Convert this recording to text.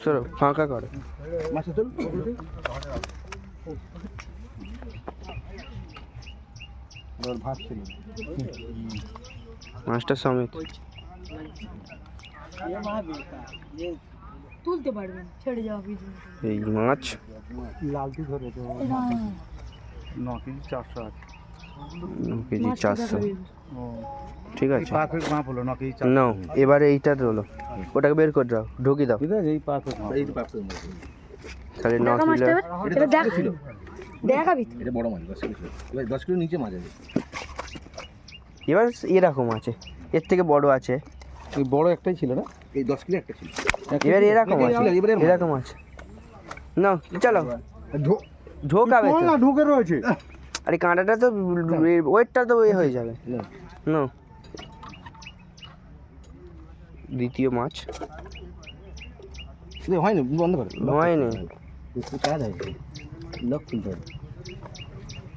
চলো ফাঁকা করো। মাছটা চল ভাত ছিল মাছটা সমেত তুলতে পারবেন, ছেড়ে যাওয়া এই মাছ লালটি ধরে তো 9 কেজি 400 আছে 9 কেজি 400। ঠিক আছে পারফেক্ট মাপ হলো 9 কেজি নাও এবারে এইটা তোলো, ওটাকে বের করে দাও, ঢুকি দাও। ঠিক আছে এই পারফেক্ট মাপ এই পারফেক্ট মাপ তাহলে 9 দেখা মাছটা কিলো এবার, এটা দেখ ছিল দেখাবি তো। এটা বড় মাছ 10 কিলো এবার 10 কিলো নিচে মাছ আছে এবার এরকম আছে, এর থেকে বড় আছে। এই বড় একটাই ছিল না এই 10 কিলো একটা ছিল এবার এরকম আছে, এরকম আছে। নাও চলো ঢোকাবে তো। না ঢুকে রয়েছে আরে কাঁটাটা তো ওয়েটটা তো এ হয়ে যাবে। নাও দ্বিতীয় মাছ হয়নি বন্ধ করে হয়নি। কাজ আছে লক খুলতে হবে